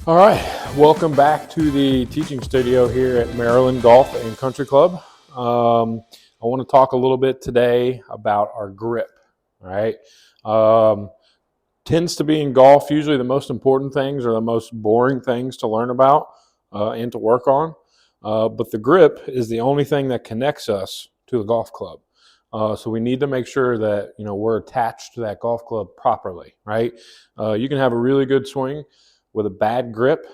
All right, welcome back to the teaching studio here at Maryland Golf and Country Club. I want to talk a little bit today about our grip. All right, tends to be in golf usually the most important things or the most boring things to learn about and to work on. But the grip is the only thing that connects us to the golf club. So we need to make sure that we're attached to that golf club properly. Right, you can have a really good swing with a bad grip,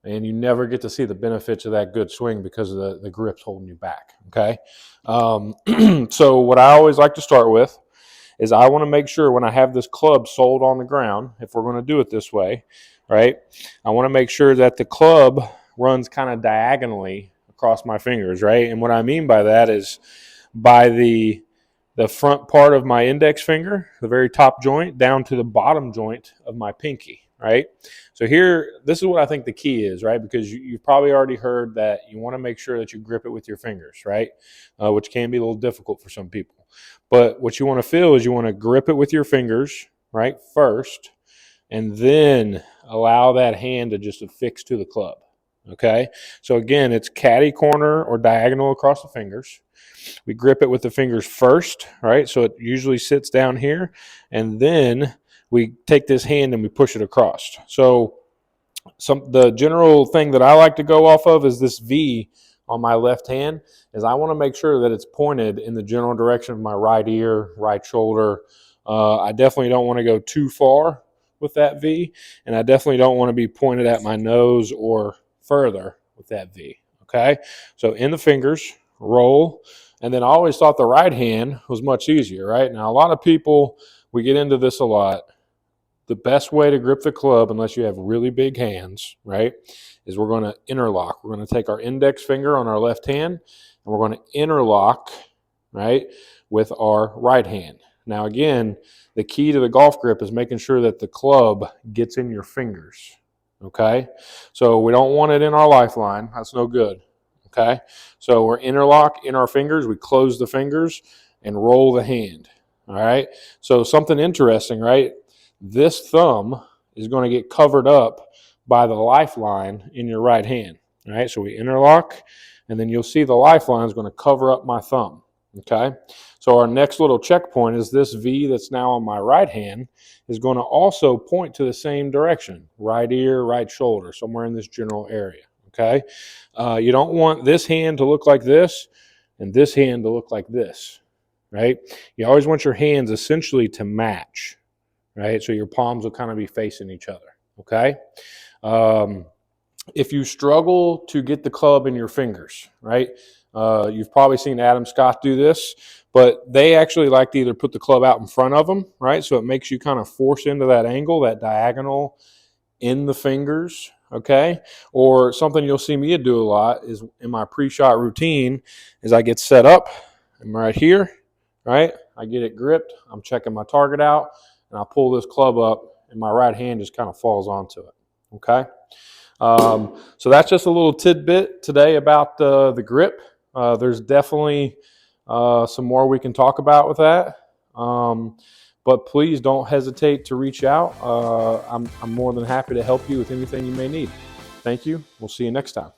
and you never get to see the benefits of that good swing because of the grip's holding you back, okay? So what I always like to start with is I want to make sure when I have this club sold on the ground, if we're going to do it this way, right, I want to make sure that the club runs kind of diagonally across my fingers, right? And what I mean by that is by the front part of my index finger, the very top joint, down to the bottom joint of my pinky, right? So here, this is what I think the key is, right? Because you've probably already heard that you want to make sure that you grip it with your fingers, right? Which can be a little difficult for some people. But what you want to feel is you want to grip it with your fingers, right, first, and then allow that hand to just affix to the club, okay? So again, it's caddy corner or diagonal across the fingers. We grip it with the fingers first, right? So it usually sits down here, and then we take this hand and we push it across. So the general thing that I like to go off of is this V on my left hand, is I want to make sure that it's pointed in the general direction of my right ear, right shoulder. I definitely don't want to go too far with that V, and I definitely don't want to be pointed at my nose or further with that V, okay? So in the fingers, roll, and then I always thought the right hand was much easier, right? Now, a lot of people, we get into this a lot. The best way to grip the club, unless you have really big hands, right, is we're going to interlock. We're going to take our index finger on our left hand, and we're going to interlock, right, with our right hand. Now, again, the key to the golf grip is making sure that the club gets in your fingers, okay? So we don't want it in our lifeline. That's no good, okay? So we're interlock in our fingers. We close the fingers and roll the hand, all right? So something interesting, right? This thumb is going to get covered up by the lifeline in your right hand. All right, so we interlock, and then you'll see the lifeline is going to cover up my thumb. Okay, so our next little checkpoint is this V that's now on my right hand is going to also point to the same direction, right ear, right shoulder, somewhere in this general area. Okay, you don't want this hand to look like this and this hand to look like this, right? You always want your hands essentially to match. Right, so your palms will kind of be facing each other, okay? If you struggle to get the club in your fingers, right, you've probably seen Adam Scott do this, but they actually like to either put the club out in front of them, right, so it makes you kind of force into that angle, that diagonal in the fingers, okay? Or something you'll see me do a lot is in my pre-shot routine is I get set up, I'm right here, right, I get it gripped, I'm checking my target out, and I pull this club up, and my right hand just kind of falls onto it, okay? So that's just a little tidbit today about the grip. There's definitely some more we can talk about with that, but please don't hesitate to reach out. I'm more than happy to help you with anything you may need. Thank you. We'll see you next time.